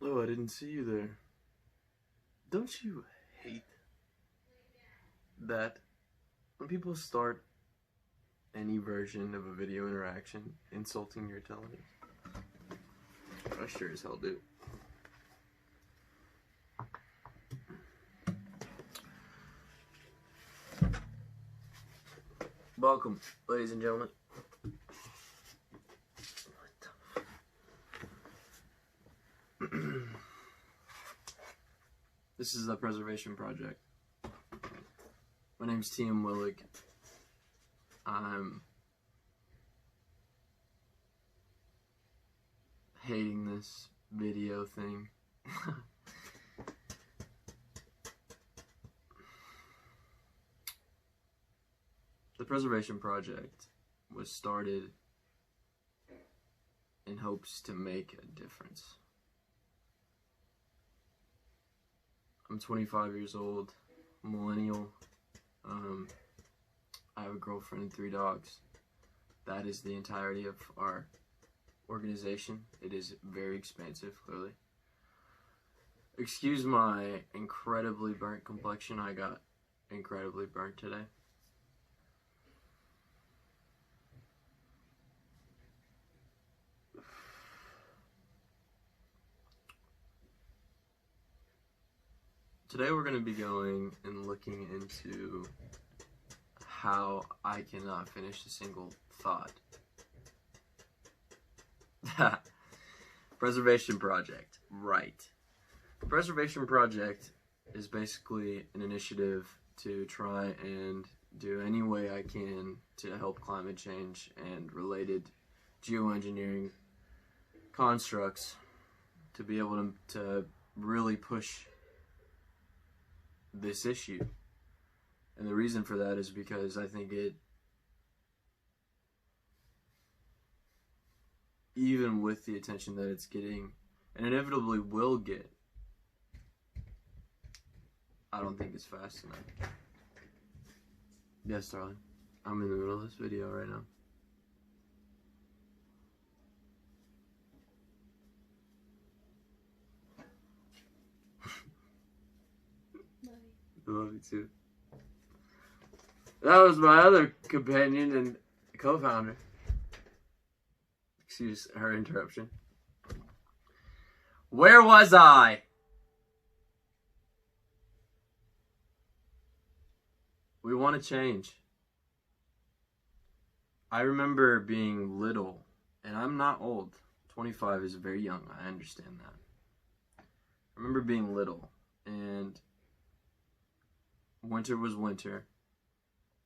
Oh, I didn't see you there. Don't you hate that when people start any version of a video interaction insulting your intelligence? I sure as hell do. Welcome, ladies and gentlemen. This is the Preservation Project. My name's T.M. Willig. I'm hating this video thing. The Preservation Project was started in hopes to make a difference. I'm 25 years old, millennial. I have a girlfriend and 3 dogs. That is the entirety of our organization. It is very expansive, clearly. Excuse my incredibly burnt complexion. I got incredibly burnt today. Today we're going to be going and looking into how I cannot finish a single thought. Preservation Project, right. The Preservation Project is basically an initiative to try and do any way I can to help climate change and related geoengineering constructs to be able to really push this issue. And the reason for that is because I think it, even with the attention that it's getting, and inevitably will get, I don't think it's fast enough. Yes, darling. I'm in the middle of this video right now. I love you too. That was my other companion and co-founder. Excuse her interruption. Where was I? We want to change. I remember being little, and I'm not old. 25 is very young, I understand that. I remember being little, and winter was winter,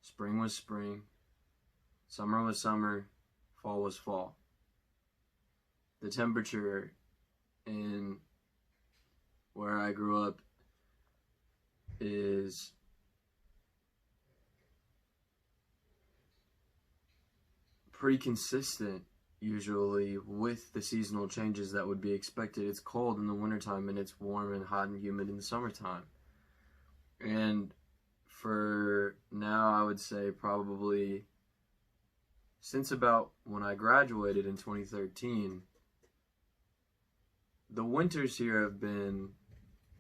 spring was spring, summer was summer, fall was fall. The temperature in where I grew up is pretty consistent usually with the seasonal changes that would be expected. It's cold in the wintertime and it's warm and hot and humid in the summertime. And for now, I would say probably since about when I graduated in 2013, the winters here have been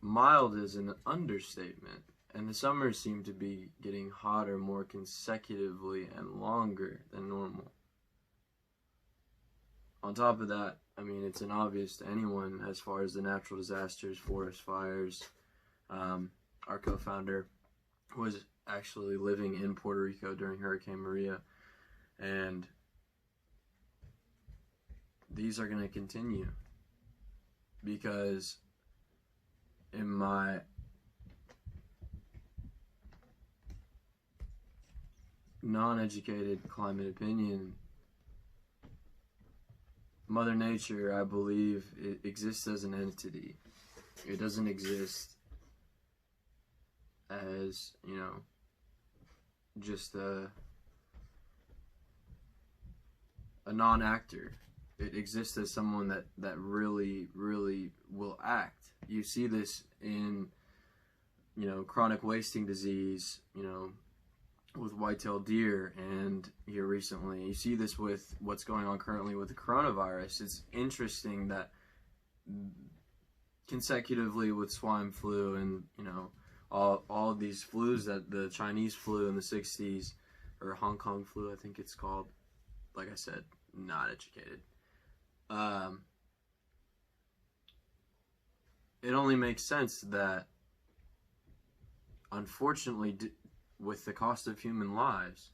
mild as an understatement, and the summers seem to be getting hotter more consecutively and longer than normal. On top of that, I mean, it's an obvious to anyone as far as the natural disasters, forest fires. Our co-founder was actually living in Puerto Rico during Hurricane Maria, and these are going to continue because in my non-educated climate opinion, Mother Nature, I believe, it exists as an entity. It doesn't exist as, you know, just a non-actor. It exists as someone that really will act. You see this in, you know, chronic wasting disease, you know, with white-tailed deer, and here recently you see this with what's going on currently with the coronavirus. It's interesting that consecutively with swine flu and, all of these flus, that the Chinese flu in the 60s, or Hong Kong flu, I think it's called. Like I said, not educated. It only makes sense that, unfortunately, with the cost of human lives,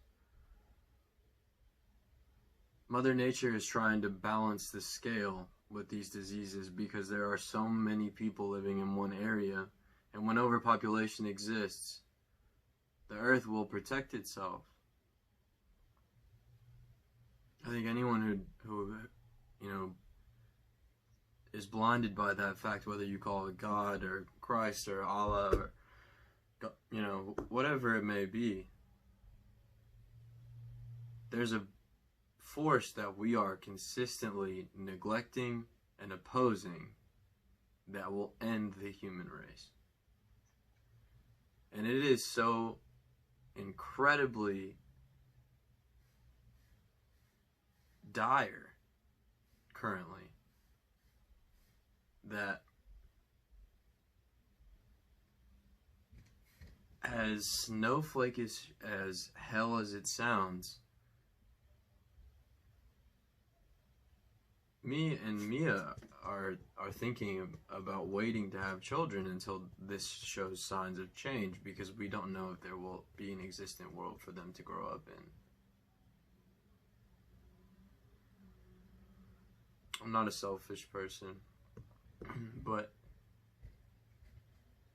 Mother Nature is trying to balance the scale with these diseases, because there are so many people living in one area, and when overpopulation exists, the earth will protect itself. I think anyone who is blinded by that fact, whether you call it God or Christ or Allah or, whatever it may be, there's a force that we are consistently neglecting and opposing that will end the human race. And it is so incredibly dire currently that, as snowflakish as hell as it sounds, me and Mia are thinking about waiting to have children until this shows signs of change, because we don't know if there will be an existent world for them to grow up in. I'm not a selfish person, but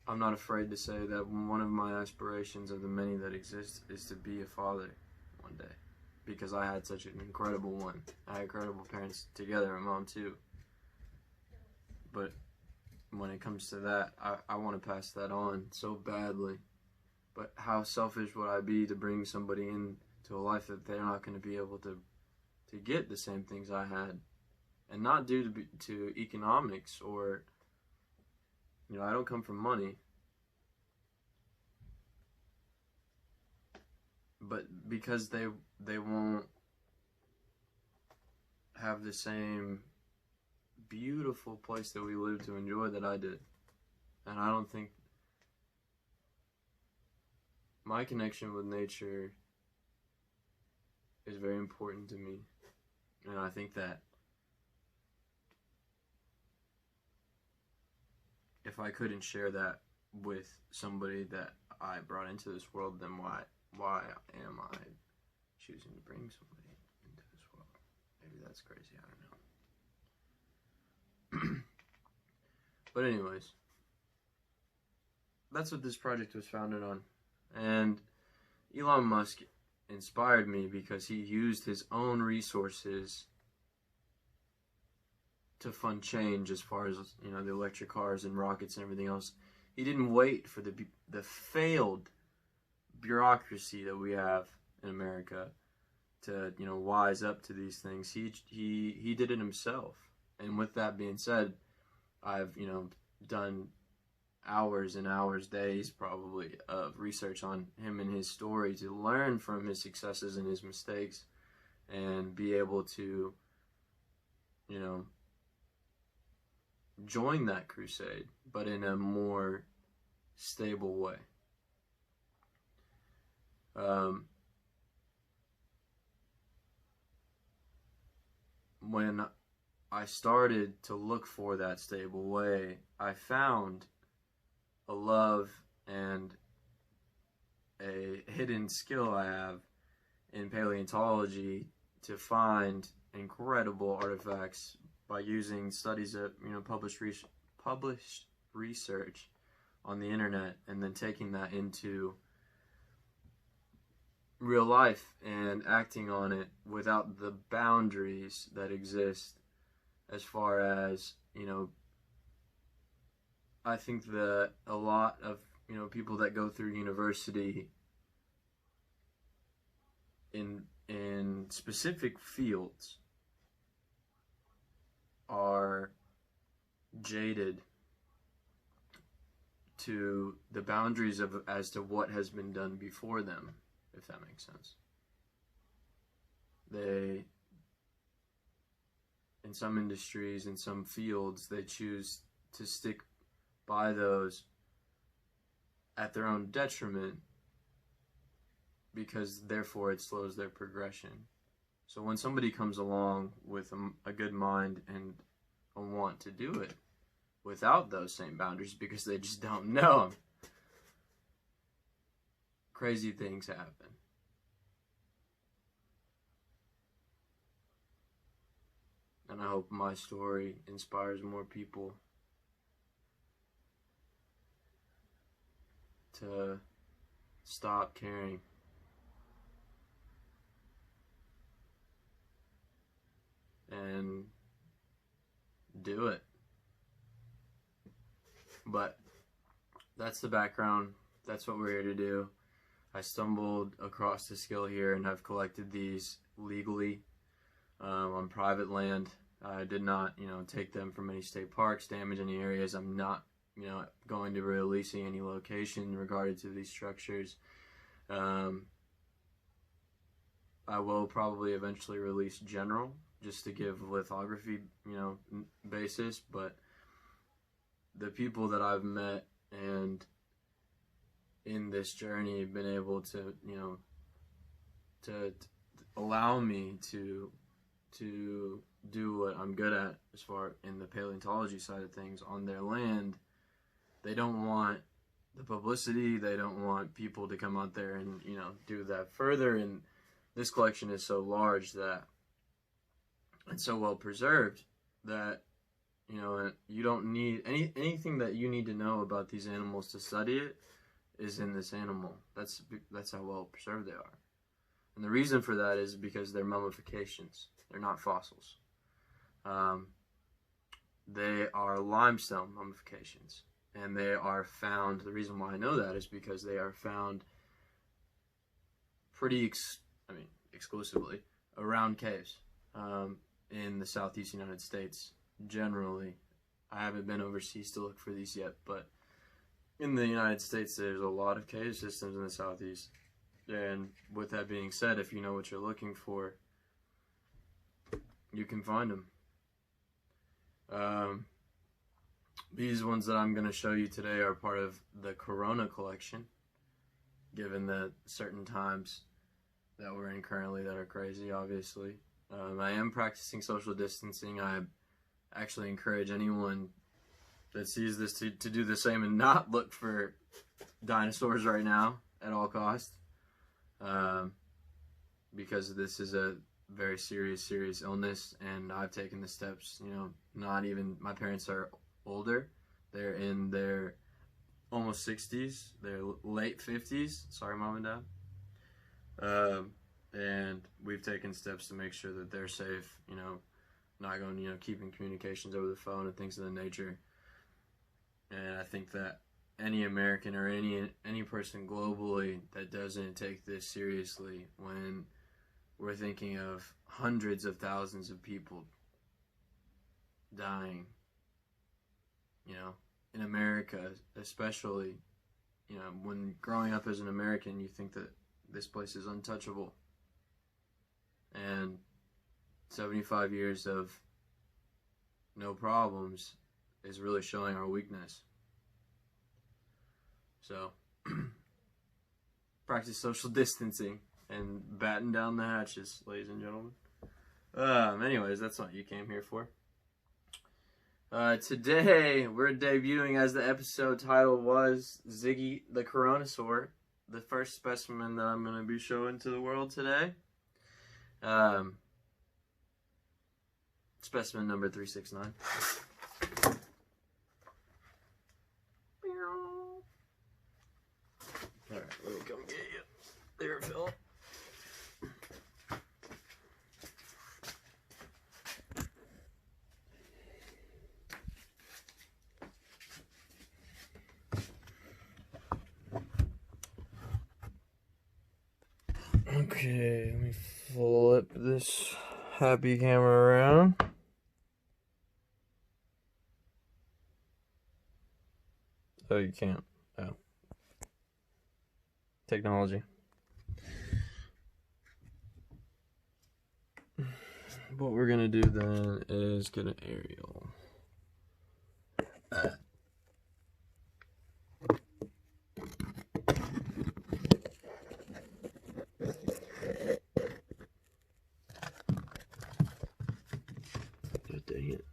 I'm not afraid to say that one of my aspirations of the many that exist is to be a father one day, because I had such an incredible one. I had incredible parents together, and mom too. But when it comes to that, I want to pass that on so badly. But how selfish would I be to bring somebody into a life that they're not going to be able to get the same things I had? And not due to economics, or, I don't come from money, but because they won't have the same beautiful place that we live to enjoy that I did. And I don't think my connection with nature is very important to me. And I think that if I couldn't share that with somebody that I brought into this world, then why am I choosing to bring somebody into this world? Maybe that's crazy, I don't know. But anyways, that's what this project was founded on. And Elon Musk inspired me because he used his own resources to fund change, as far as, the electric cars and rockets and everything else. He didn't wait for the failed bureaucracy that we have in America to, wise up to these things. He did it himself. And with that being said, I've, done hours and hours, days probably, of research on him and his story to learn from his successes and his mistakes, and be able to, join that crusade, but in a more stable way. When I started to look for that stable way, I found a love and a hidden skill I have in paleontology to find incredible artifacts by using studies of, published research on the internet, and then taking that into real life and acting on it without the boundaries that exist, as far as, I think that a lot of, people that go through university in specific fields are jaded to the boundaries of as to what has been done before them, if that makes sense. They, in some industries, in some fields, they choose to stick by those at their own detriment, because therefore it slows their progression. So when somebody comes along with a good mind and a want to do it without those same boundaries because they just don't know them, crazy things happen. And I hope my story inspires more people to stop caring. And do it. But that's the background. That's what we're here to do. I stumbled across the skill here and have collected these legally on private land. I did not, take them from any state parks, damage any areas. I'm not, going to releasing any location regarding to these structures. I will probably eventually release general, just to give lithography, basis, but the people that I've met and in this journey have been able to, to allow me to do what I'm good at as far in the paleontology side of things on their land. They don't want the publicity. They don't want people to come out there and, do that further. And this collection is so large that it's so well preserved that, you don't need anything that you need to know about these animals to study it is in this animal. That's how well preserved they are. And the reason for that is because they're mummifications. They're not fossils. They are limestone mummifications. And they are found, the reason why I know that is because they are found pretty, exclusively around caves in the southeast United States. Generally, I haven't been overseas to look for these yet, but in the United States, there's a lot of cave systems in the southeast. And with that being said, if you know what you're looking for, you can find them. These ones that I'm going to show you today are part of the Corona collection, given the certain times that we're in currently that are crazy, obviously. I am practicing social distancing. I actually encourage anyone that sees this to do the same and not look for dinosaurs right now at all costs, because this is a very serious illness, and I've taken the steps, my parents are older. They're in their almost 60s, their late 50s, sorry mom and dad, and we've taken steps to make sure that they're safe, not going, keeping communications over the phone and things of the nature. And I think that any American or any person globally that doesn't take this seriously, when we're thinking of hundreds of thousands of people dying, in America especially, when growing up as an American, you think that this place is untouchable. And 75 years of no problems is really showing our weakness. So, practice social distancing and batten down the hatches, ladies and gentlemen. Anyways, that's what you came here for. Today, we're debuting, as the episode title was, Ziggy The Coronasaur, the first specimen that I'm going to be showing to the world today. Specimen number 369. Alright, let me come get you. There, Phil. Okay, let me flip this happy camera around. Oh, you can't. Oh. Technology. What we're gonna do then is get an aerial. Dang it.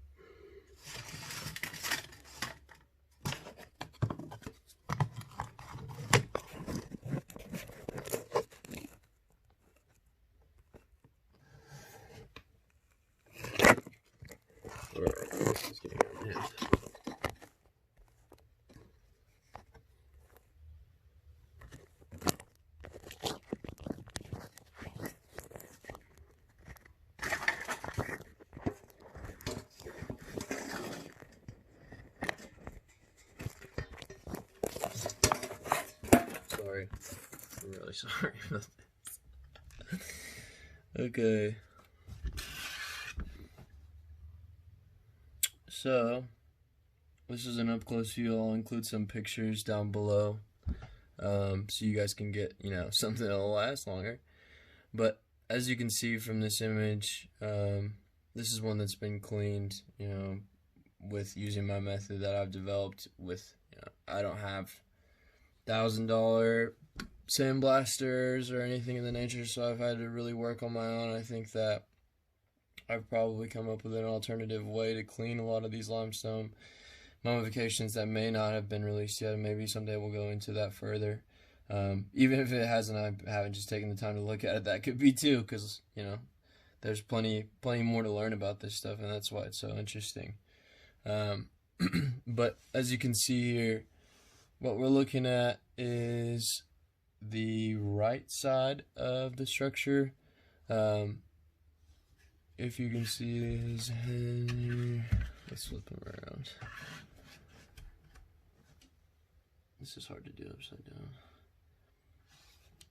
Let's get it in hand. Sorry. I'm really sorry about this. Okay. So, this is an up-close view. I'll include some pictures down below, so you guys can get, something that'll last longer. But as you can see from this image, this is one that's been cleaned, with using my method that I've developed with, I don't have $1,000 sandblasters or anything in the nature, so I've had to really work on my own. I think that I've probably come up with an alternative way to clean a lot of these limestone mummifications that may not have been released yet. Maybe someday we'll go into that further. Even if it hasn't, I haven't just taken the time to look at it. That could be too, because there's plenty more to learn about this stuff, and that's why it's so interesting. But as you can see here, what we're looking at is the right side of the structure. If you can see his head, let's flip him around. This is hard to do upside down.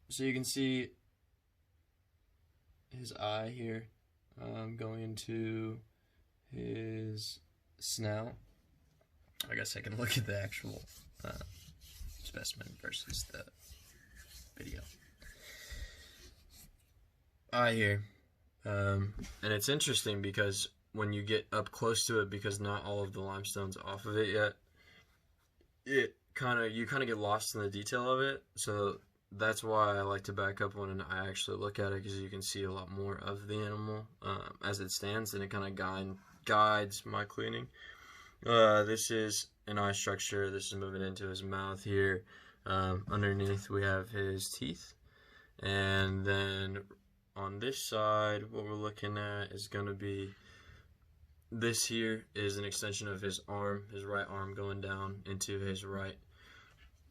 So you can see his eye here, going into his snout. I guess I can look at the actual specimen versus the video. Eye here. And it's interesting because when you get up close to it, because not all of the limestone's off of it yet, you kind of get lost in the detail of it. So that's why I like to back up when I actually look at it, because you can see a lot more of the animal as it stands, and it kind of guides my cleaning. This is an eye structure. This is moving into his mouth here. Underneath we have his teeth, and then on this side, what we're looking at is going to be, this here is an extension of his arm, his right arm going down into his right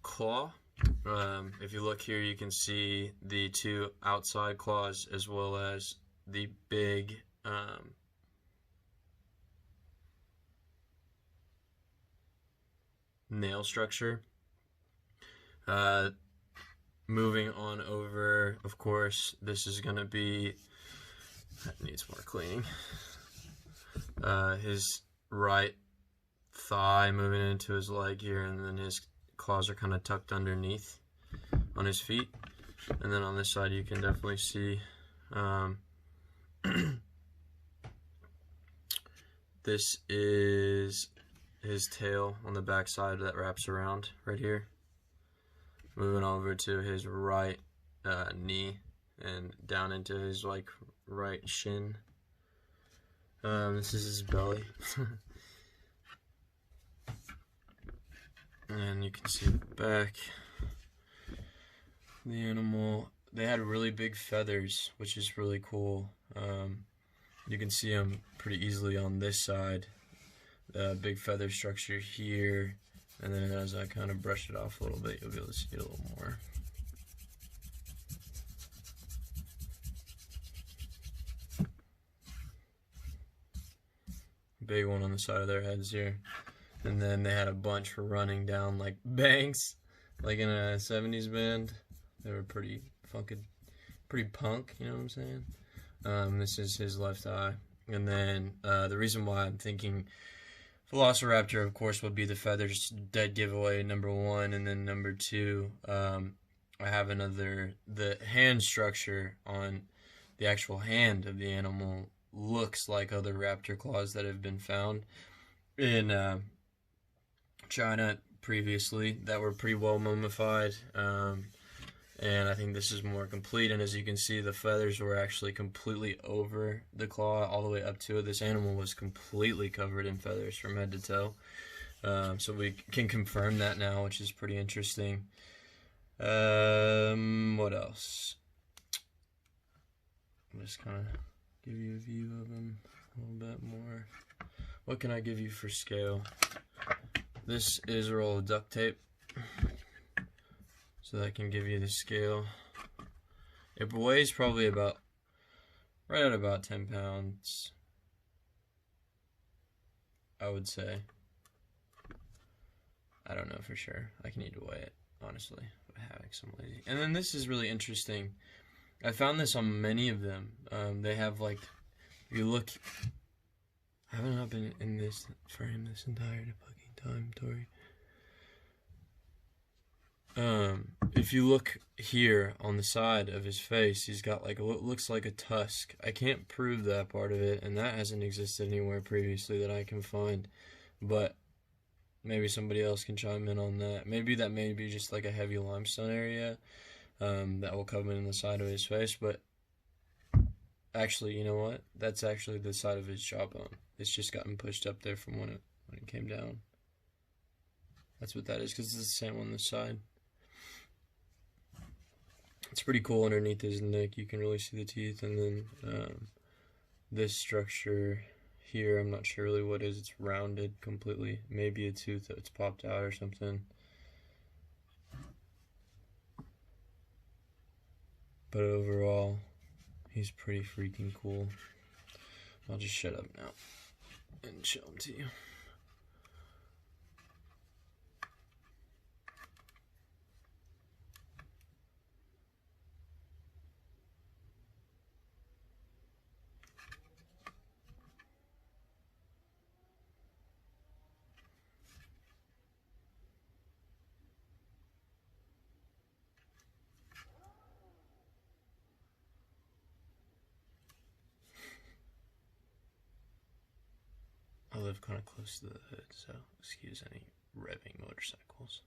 claw. If you look here, you can see the two outside claws as well as the big nail structure. Moving on over, of course, this is going to be, that needs more cleaning, his right thigh moving into his leg here, and then his claws are kind of tucked underneath on his feet. And then on this side you can definitely see this is his tail on the back side that wraps around right here. Moving over to his right knee and down into his right shin. This is his belly. And you can see the back. The animal, they had really big feathers, which is really cool. You can see them pretty easily on this side. The big feather structure here. And then as I kind of brush it off a little bit, you'll be able to see it a little more. Big one on the side of their heads here. And then they had a bunch running down like banks, like in a 70s band. They were pretty funky, pretty punk, you know what I'm saying? This is his left eye. And then the reason why I'm thinking Velociraptor, of course, would be the feathers, dead giveaway, number one. And then number two, I have the hand structure on the actual hand of the animal looks like other raptor claws that have been found in China previously that were pretty well mummified. And I think this is more complete, and as you can see, the feathers were actually completely over the claw all the way up to it. This animal was completely covered in feathers from head to toe. So we can confirm that now, which is pretty interesting. What else? I'll just kind of give you a view of him a little bit more. What can I give you for scale? This is a roll of duct tape. So that can give you the scale. It weighs probably right at about 10 pounds, I would say. I don't know for sure. I can need to weigh it, honestly. I'm lazy. And then this is really interesting. I found this on many of them. They have, like, if you look, I haven't not been in this frame this entire fucking time, Tori. If you look here on the side of his face, he's got like what looks like a tusk. I can't prove that part of it, and that hasn't existed anywhere previously that I can find, but maybe somebody else can chime in on that. Maybe that may be just like a heavy limestone area that will come in the side of his face, but actually, you know what? That's actually the side of his jawbone. It's just gotten pushed up there from when it came down. That's what that is, because it's the same on this side. It's pretty cool underneath his neck. You can really see the teeth, and then this structure here, I'm not sure really what it is. It's rounded completely. Maybe a tooth that's popped out or something. But overall, he's pretty freaking cool. I'll just shut up now and show him to you. I live kind of close to the hood, so excuse any revving motorcycles.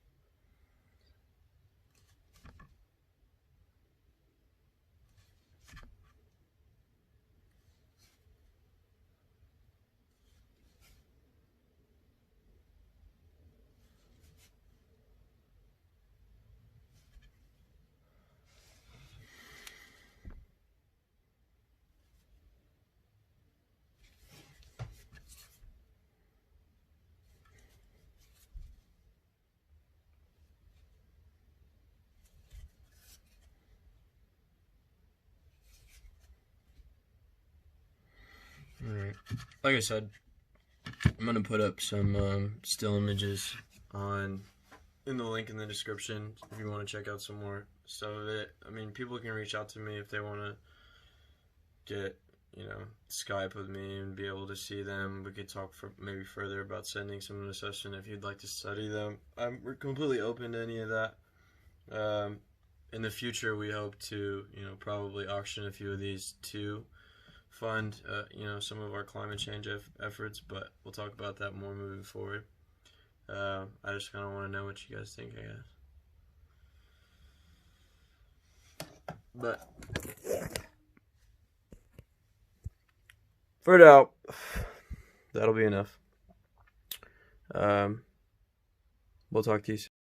Alright, like I said, I'm going to put up some still images in the link in the description if you want to check out some more stuff of it. I mean, people can reach out to me if they want to get, Skype with me and be able to see them. We could talk maybe further about sending some in a session if you'd like to study them. We're completely open to any of that. In the future, we hope to, probably auction a few of these to fund, some of our climate change efforts, but we'll talk about that more moving forward. I just kind of want to know what you guys think, I guess. But for now, that'll be enough. We'll talk to you soon.